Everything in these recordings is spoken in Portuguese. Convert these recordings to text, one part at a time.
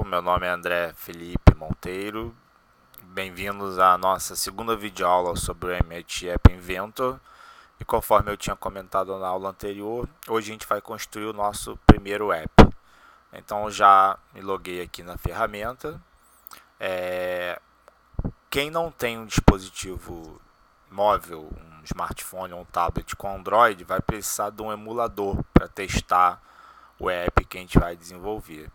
Meu nome é André Felipe Monteiro. Bem-vindos à nossa segunda videoaula sobre o MIT App Inventor. E conforme eu tinha comentado na aula anterior, hoje a gente vai construir o nosso primeiro app. Então já me loguei aqui na ferramenta. Quem não tem um dispositivo móvel, um smartphone ou um tablet com Android, vai precisar de um emulador para testar o app que a gente vai desenvolver.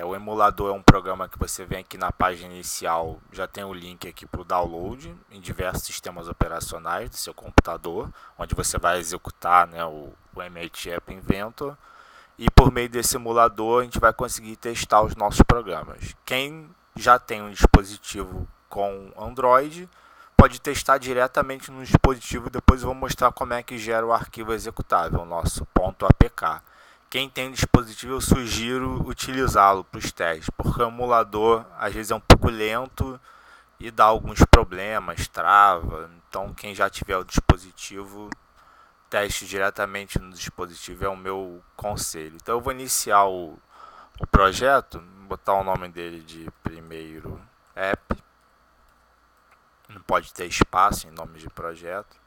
O emulador é um programa que você vem aqui na página inicial, já tem o link aqui para o download em diversos sistemas operacionais do seu computador, onde você vai executar, né, o MIT App Inventor. E por meio desse emulador a gente vai conseguir testar os nossos programas. Quem já tem um dispositivo com Android pode testar diretamente no dispositivo. Depois eu vou mostrar como é que gera o arquivo executável, o nosso .apk. Quem tem dispositivo, eu sugiro utilizá-lo para os testes, porque o emulador às vezes é um pouco lento e dá alguns problemas, trava. Então quem já tiver o dispositivo, teste diretamente no dispositivo é o meu conselho. Então eu vou iniciar o projeto, vou botar o nome dele de primeiro app. Não pode ter espaço em nome de projeto.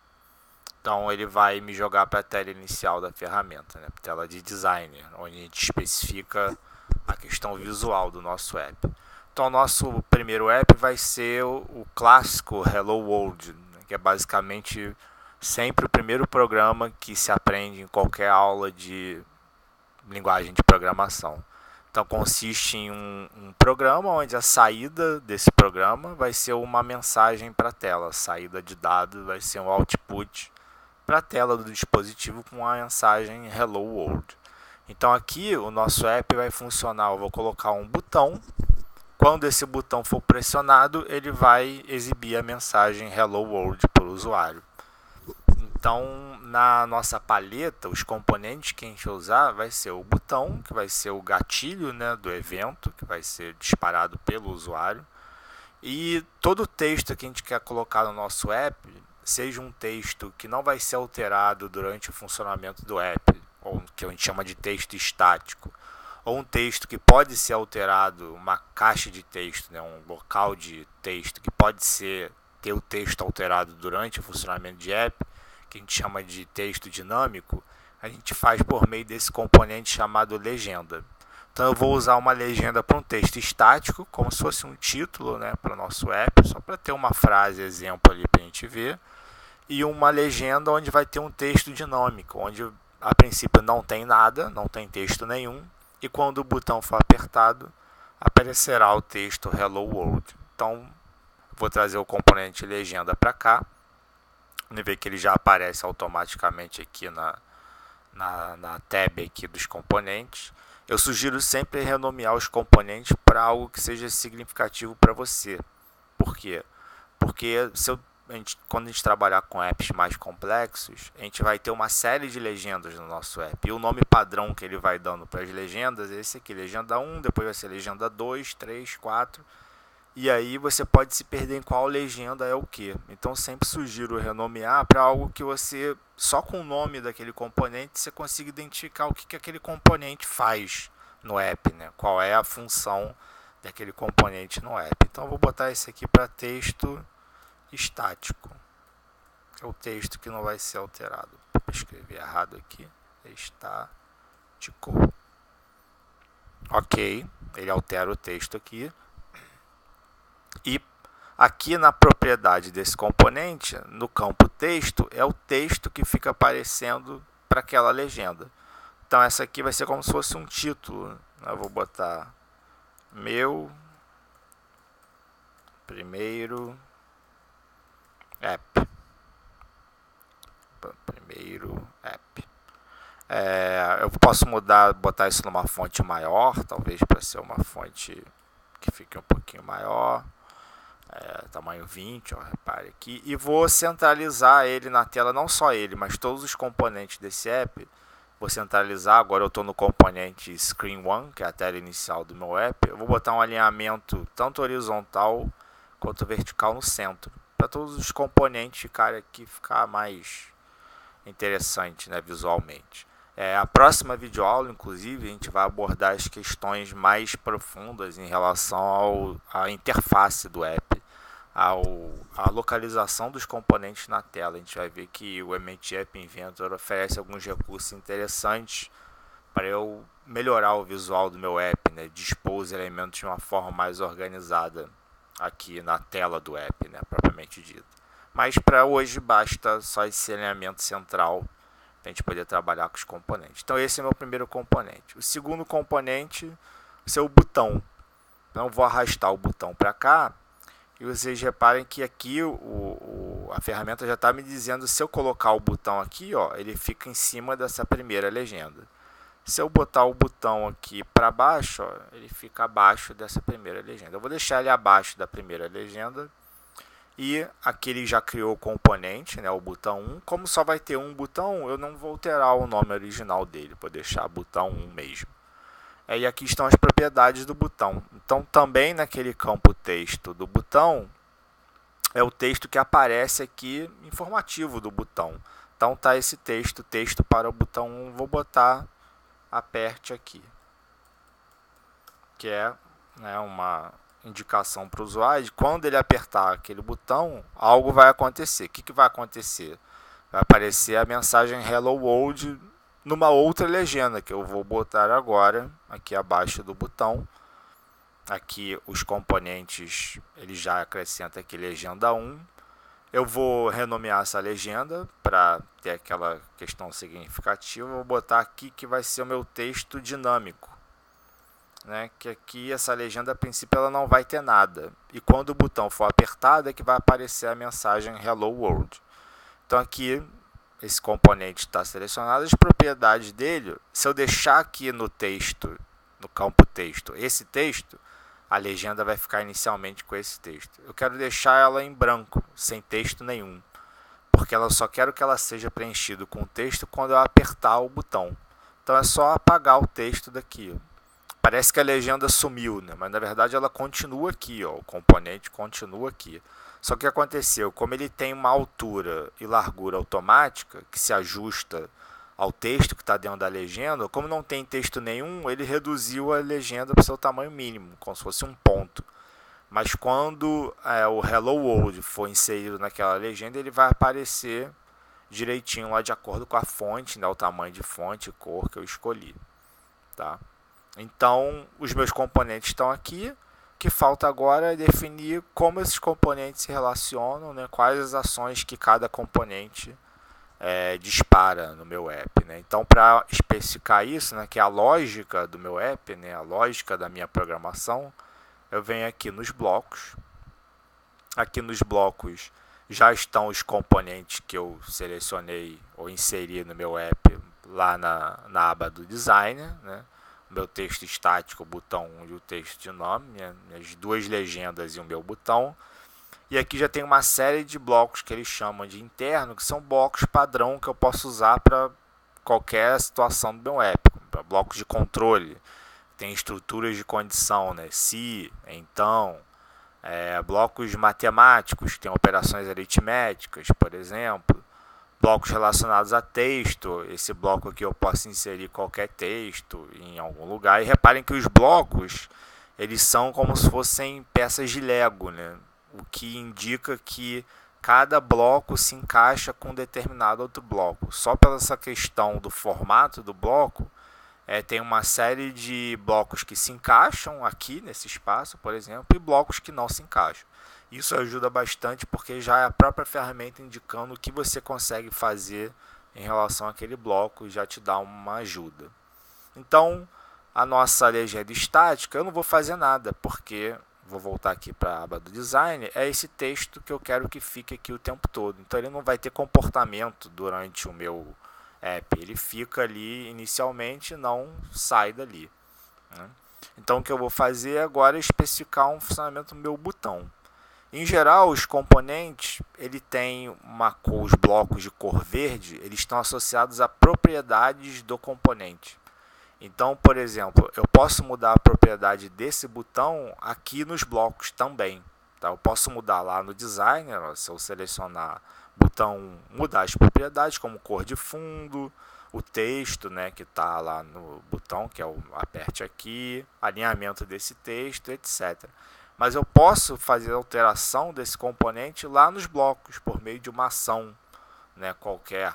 Então ele vai me jogar para a tela inicial da ferramenta, né? Tela de designer, onde a gente especifica a questão visual do nosso app. Então o nosso primeiro app vai ser o clássico Hello World, né? Que é basicamente sempre o primeiro programa que se aprende em qualquer aula de linguagem de programação. Então consiste em um programa onde a saída desse programa vai ser uma mensagem para a tela. A saída de dados vai ser um output para a tela do dispositivo com a mensagem Hello World. Então aqui o nosso app vai funcionar, eu vou colocar um botão. Quando esse botão for pressionado, ele vai exibir a mensagem Hello World para o usuário. Então, na nossa paleta, os componentes que a gente vai usar vai ser o botão, que vai ser o gatilho, né, do evento, que vai ser disparado pelo usuário. E todo o texto que a gente quer colocar no nosso app, seja um texto que não vai ser alterado durante o funcionamento do app, ou que a gente chama de texto estático, ou um texto que pode ser alterado, uma caixa de texto, né, um local de texto que pode ter o texto alterado durante o funcionamento de app, que a gente chama de texto dinâmico, a gente faz por meio desse componente chamado legenda. Então eu vou usar uma legenda para um texto estático, como se fosse um título, né, para o nosso app, só para ter uma frase exemplo ali para a gente ver, e uma legenda onde vai ter um texto dinâmico, onde a princípio não tem nada, não tem texto nenhum, e quando o botão for apertado, aparecerá o texto Hello World. Então vou trazer o componente legenda para cá. Vê que ele já aparece automaticamente aqui na tab aqui dos componentes. Eu sugiro sempre renomear os componentes para algo que seja significativo para você. Por quê? Porque quando a gente trabalhar com apps mais complexos, a gente vai ter uma série de legendas no nosso app. E o nome padrão que ele vai dando para as legendas é esse aqui, legenda 1, depois vai ser legenda 2, 3, 4... E aí você pode se perder em qual legenda é o que. Então sempre sugiro renomear para algo que você, só com o nome daquele componente, você consiga identificar o que aquele componente faz no app, né? Qual é a função daquele componente no app. Então eu vou botar esse aqui para texto estático. É o texto que não vai ser alterado. Vou escrever errado aqui. Estático. Ok, ele altera o texto aqui. E aqui na propriedade desse componente, no campo texto, é o texto que fica aparecendo para aquela legenda. Então essa aqui vai ser como se fosse um título. Eu vou botar meu primeiro app. Primeiro app. Eu posso botar isso numa fonte maior, talvez para ser uma fonte que fique um pouquinho maior. Tamanho 20, ó, repare aqui, e vou centralizar ele na tela, não só ele, mas todos os componentes desse app. Vou centralizar, agora eu estou no componente Screen 1, que é a tela inicial do meu app. Eu vou botar um alinhamento tanto horizontal quanto vertical no centro, para todos os componentes ficarem aqui, ficar mais interessante, né, visualmente. A próxima videoaula, inclusive, a gente vai abordar as questões mais profundas em relação à interface do app, à localização dos componentes na tela. A gente vai ver que o Element App Inventor oferece alguns recursos interessantes para eu melhorar o visual do meu app, né? Dispor os elementos de uma forma mais organizada aqui na tela do app, né? Propriamente dito. Mas para hoje basta só esse alinhamento central para a gente poder trabalhar com os componentes. Então esse é o meu primeiro componente. O segundo componente vai ser o botão. Então eu vou arrastar o botão para cá e vocês reparem que aqui a ferramenta já está me dizendo, se eu colocar o botão aqui, ó, ele fica em cima dessa primeira legenda. Se eu botar o botão aqui para baixo, ó, ele fica abaixo dessa primeira legenda. Eu vou deixar ele abaixo da primeira legenda. E aqui ele já criou o componente, né, o botão 1. Como só vai ter um botão, eu não vou alterar o nome original dele, vou deixar botão 1 mesmo. E aqui estão as propriedades do botão. Então, também naquele campo texto do botão, é o texto que aparece aqui, informativo do botão. Então, tá esse texto para o botão 1, vou botar aperte aqui, que é, né, uma indicação para o usuário de quando ele apertar aquele botão, algo vai acontecer. O que vai acontecer? Vai aparecer a mensagem Hello World numa outra legenda, que eu vou botar agora, aqui abaixo do botão. Aqui os componentes, ele já acrescenta aqui legenda 1. Eu vou renomear essa legenda para ter aquela questão significativa. Vou botar aqui que vai ser o meu texto dinâmico. Né, que aqui essa legenda a princípio ela não vai ter nada, e quando o botão for apertado é que vai aparecer a mensagem Hello World. Então aqui esse componente está selecionado, as propriedades dele, se eu deixar aqui no texto, no campo texto, esse texto, a legenda vai ficar inicialmente com esse texto. Eu quero deixar ela em branco, sem texto nenhum, porque eu só quero que ela seja preenchida com texto quando eu apertar o botão. Então é só apagar o texto daqui. Parece que a legenda sumiu, né? Mas na verdade ela continua aqui, ó, o componente continua aqui. Só que o que aconteceu? Como ele tem uma altura e largura automática, que se ajusta ao texto que está dentro da legenda, como não tem texto nenhum, ele reduziu a legenda para o seu tamanho mínimo, como se fosse um ponto. Mas quando o Hello World for inserido naquela legenda, ele vai aparecer direitinho lá de acordo com a fonte, né? O tamanho de fonte e cor que eu escolhi. Tá? Então, os meus componentes estão aqui. O que falta agora é definir como esses componentes se relacionam, né? Quais as ações que cada componente dispara no meu app. Né? Então, para especificar isso, né, que é a lógica do meu app, né, a lógica da minha programação, eu venho aqui nos blocos. Aqui nos blocos já estão os componentes que eu selecionei ou inseri no meu app lá na aba do Designer, né? Meu texto estático, o botão 1 e o texto de nome, minhas duas legendas e o meu botão. E aqui já tem uma série de blocos que eles chamam de interno, que são blocos padrão que eu posso usar para qualquer situação do meu app. Blocos de controle, tem estruturas de condição, né? Se, então, blocos matemáticos, tem operações aritméticas, por exemplo. Blocos relacionados a texto, esse bloco aqui eu posso inserir qualquer texto em algum lugar. E reparem que os blocos, eles são como se fossem peças de Lego, né? O que indica que cada bloco se encaixa com um determinado outro bloco. Só pela essa questão do formato do bloco, tem uma série de blocos que se encaixam aqui nesse espaço, por exemplo, e blocos que não se encaixam. Isso ajuda bastante porque já é a própria ferramenta indicando o que você consegue fazer em relação àquele bloco e já te dá uma ajuda. Então, a nossa legenda estática, eu não vou fazer nada, porque, vou voltar aqui para a aba do design, é esse texto que eu quero que fique aqui o tempo todo. Então, ele não vai ter comportamento durante o meu app, ele fica ali inicialmente e não sai dali. Né? Então, o que eu vou fazer agora é especificar um funcionamento do meu botão. Em geral, os componentes, ele tem os blocos de cor verde, eles estão associados a propriedades do componente. Então, por exemplo, eu posso mudar a propriedade desse botão aqui nos blocos também. Tá? Eu posso mudar lá no designer, ó, se eu selecionar botão 1, mudar as propriedades, como cor de fundo, o texto, né, que está lá no botão, que é o aperte aqui, alinhamento desse texto, etc. Mas eu posso fazer alteração desse componente lá nos blocos, por meio de uma ação, né, qualquer.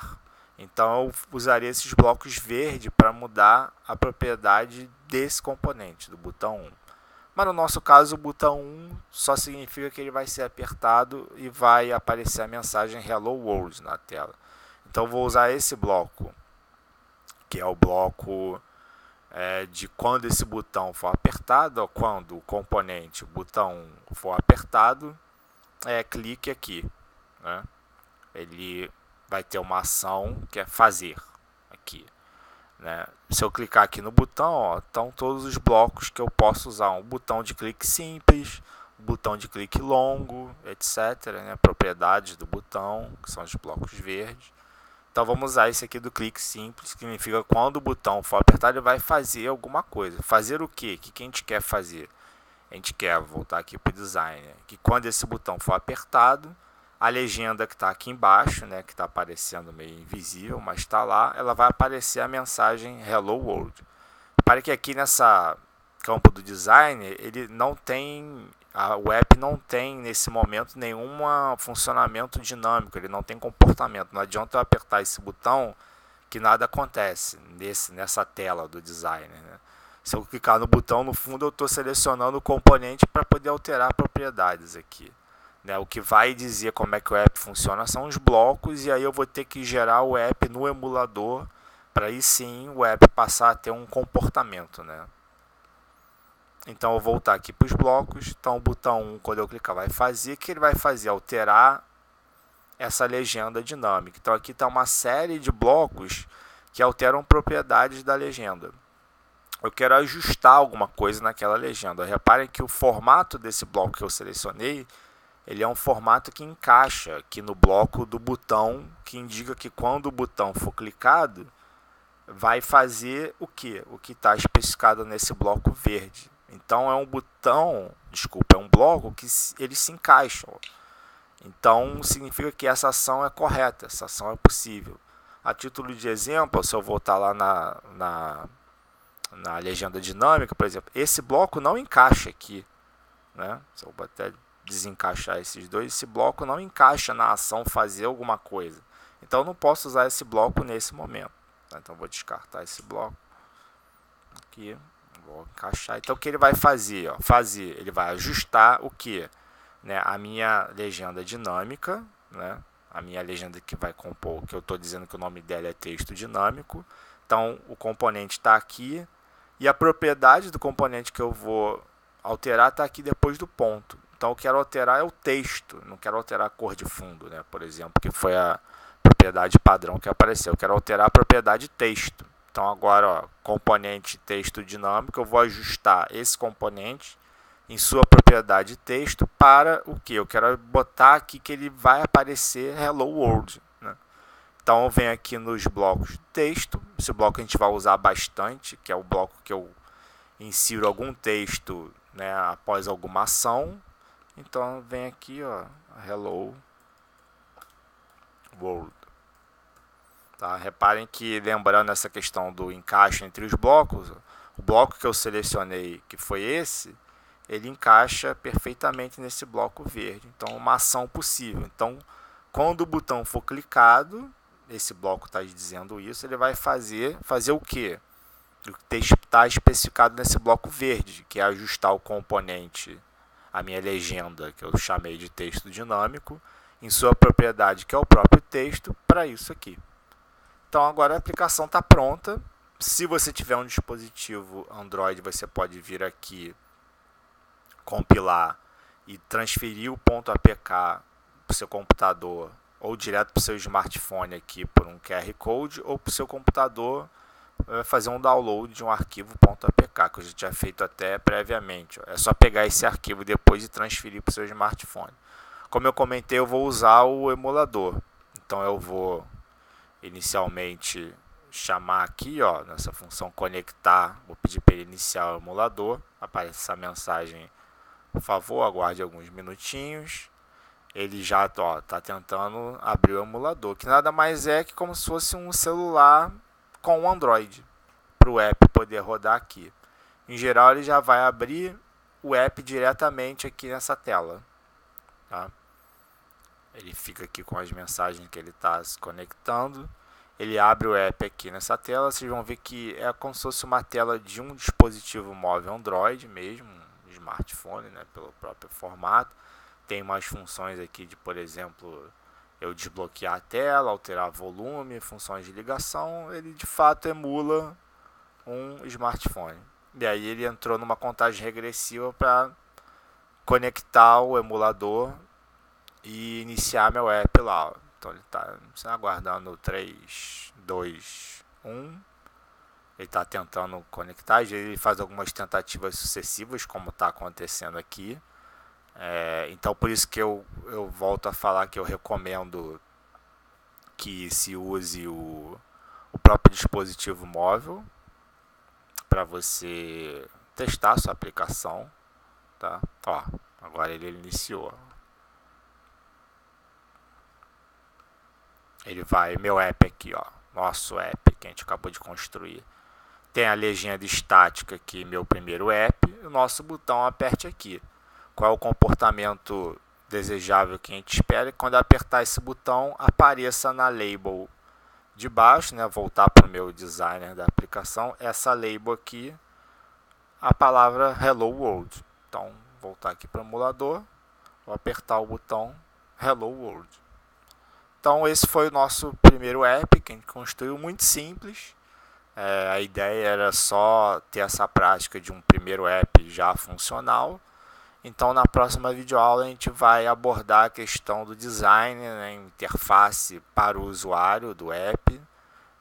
Então eu usaria esses blocos verde para mudar a propriedade desse componente, do botão 1. Mas no nosso caso, o botão 1 só significa que ele vai ser apertado e vai aparecer a mensagem Hello World na tela. Então eu vou usar esse bloco, que é o bloco de quando esse botão for apertado, ou quando o componente, o botão for apertado, clique aqui, né? Ele vai ter uma ação que é fazer aqui, né? Se eu clicar aqui no botão, ó, estão todos os blocos que eu posso usar. Um botão de clique simples, um botão de clique longo, etc, né? Propriedades do botão, que são os blocos verdes. Então vamos usar esse aqui do clique simples, que significa que quando o botão for apertado, ele vai fazer alguma coisa. Fazer o quê? O que a gente quer fazer? A gente quer voltar aqui para o design, né? Que quando esse botão for apertado, a legenda que está aqui embaixo, né, que está aparecendo meio invisível, mas está lá, ela vai aparecer a mensagem Hello World. Para que aqui nessa campo do design, ele não tem, o app não tem nesse momento nenhum funcionamento dinâmico, ele não tem comportamento. Não adianta eu apertar esse botão que nada acontece nessa tela do design, né? Se eu clicar no botão, no fundo eu estou selecionando o componente para poder alterar propriedades aqui. Né? O que vai dizer como é que o app funciona são os blocos, e aí eu vou ter que gerar o app no emulador para aí sim o app passar a ter um comportamento, né? Então eu vou voltar aqui para os blocos. Então o botão 1, quando eu clicar, vai fazer. O que ele vai fazer? Alterar essa legenda dinâmica. Então aqui está uma série de blocos que alteram propriedades da legenda. Eu quero ajustar alguma coisa naquela legenda. Reparem que o formato desse bloco que eu selecionei, ele é um formato que encaixa aqui no bloco do botão, que indica que quando o botão for clicado, vai fazer o que? O que está especificado nesse bloco verde. Então é um botão, desculpa, é um bloco que eles se encaixam. Então significa que essa ação é correta, essa ação é possível. A título de exemplo, se eu voltar lá na legenda dinâmica, por exemplo, esse bloco não encaixa aqui, né? Se eu até desencaixar esses dois, esse bloco não encaixa na ação fazer alguma coisa. Então eu não posso usar esse bloco nesse momento. Então vou descartar esse bloco aqui, vou encaixar. Então o que ele vai fazer? Ó, ele vai ajustar o que? Né, a minha legenda dinâmica, né, a minha legenda que vai compor, que eu estou dizendo que o nome dela é texto dinâmico. Então o componente está aqui e a propriedade do componente que eu vou alterar está aqui depois do ponto. Então eu quero alterar é o texto, não quero alterar a cor de fundo, né, por exemplo, que foi a propriedade padrão que apareceu. Eu quero alterar a propriedade texto. Então agora, ó, componente texto dinâmico, eu vou ajustar esse componente em sua propriedade texto para o que? Eu quero botar aqui que ele vai aparecer Hello World, né? Então eu venho aqui nos blocos de texto. Esse bloco a gente vai usar bastante, que é o bloco que eu insiro algum texto, né, após alguma ação. Então vem aqui, ó, Hello World. Tá? Reparem que, lembrando essa questão do encaixe entre os blocos, o bloco que eu selecionei, que foi esse, ele encaixa perfeitamente nesse bloco verde. Então, uma ação possível. Então, quando o botão for clicado, esse bloco está dizendo isso, ele vai fazer o quê? O que está especificado nesse bloco verde, que é ajustar o componente, a minha legenda, que eu chamei de texto dinâmico, em sua propriedade, que é o próprio texto, para isso aqui. Então agora a aplicação está pronta. Se você tiver um dispositivo Android, você pode vir aqui, compilar e transferir o .apk para o seu computador, ou direto para o seu smartphone aqui por um QR Code, ou para o seu computador fazer um download de um arquivo .apk, que eu já tinha feito até previamente. É só pegar esse arquivo depois e transferir para o seu smartphone. Como eu comentei, eu vou usar o emulador. Então eu vou inicialmente chamar aqui, ó, nessa função conectar, vou pedir para ele iniciar o emulador. Aparece essa mensagem: por favor, aguarde alguns minutinhos. Ele já está tentando abrir o emulador, que nada mais é que como se fosse um celular com o Android, para o app poder rodar aqui. Em geral, ele já vai abrir o app diretamente aqui nessa tela. Tá? Ele fica aqui com as mensagens que ele está se conectando. Ele abre o app aqui nessa tela. Vocês vão ver que é como se fosse uma tela de um dispositivo móvel Android mesmo, um smartphone, né, pelo próprio formato. Tem mais funções aqui de, por exemplo, eu desbloquear a tela, alterar volume, funções de ligação. Ele de fato emula um smartphone. E aí ele entrou numa contagem regressiva para conectar o emulador e iniciar meu app lá. Então ele está aguardando 3, 2, 1. Ele está tentando conectar. Ele faz algumas tentativas sucessivas, como está acontecendo aqui. Então por isso que eu volto a falar que eu recomendo que se use o próprio dispositivo móvel para você testar a sua aplicação. Tá? Ó, agora ele iniciou. Ele vai, meu app aqui, ó, nosso app que a gente acabou de construir. Tem a legenda estática aqui, meu primeiro app, e o nosso botão aperte aqui. Qual é o comportamento desejável que a gente espera? Quando apertar esse botão, apareça na label de baixo, né? Voltar para o meu designer da aplicação, essa label aqui, a palavra Hello World. Então, voltar aqui para o emulador, vou apertar o botão Hello World. Então esse foi o nosso primeiro app que a gente construiu, muito simples. A ideia era só ter essa prática de um primeiro app já funcional. Então na próxima videoaula a gente vai abordar a questão do design, né, interface para o usuário do app.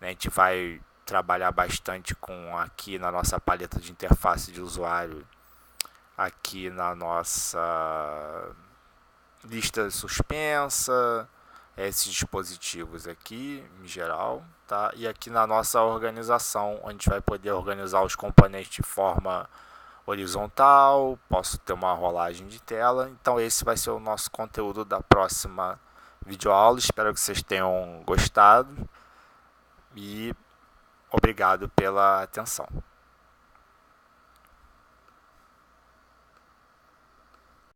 A gente vai trabalhar bastante com aqui na nossa paleta de interface de usuário, aqui na nossa lista suspensa, esses dispositivos aqui em geral, tá? E aqui na nossa organização, onde a gente vai poder organizar os componentes de forma horizontal, posso ter uma rolagem de tela. Então esse vai ser o nosso conteúdo da próxima videoaula. Espero que vocês tenham gostado e obrigado pela atenção.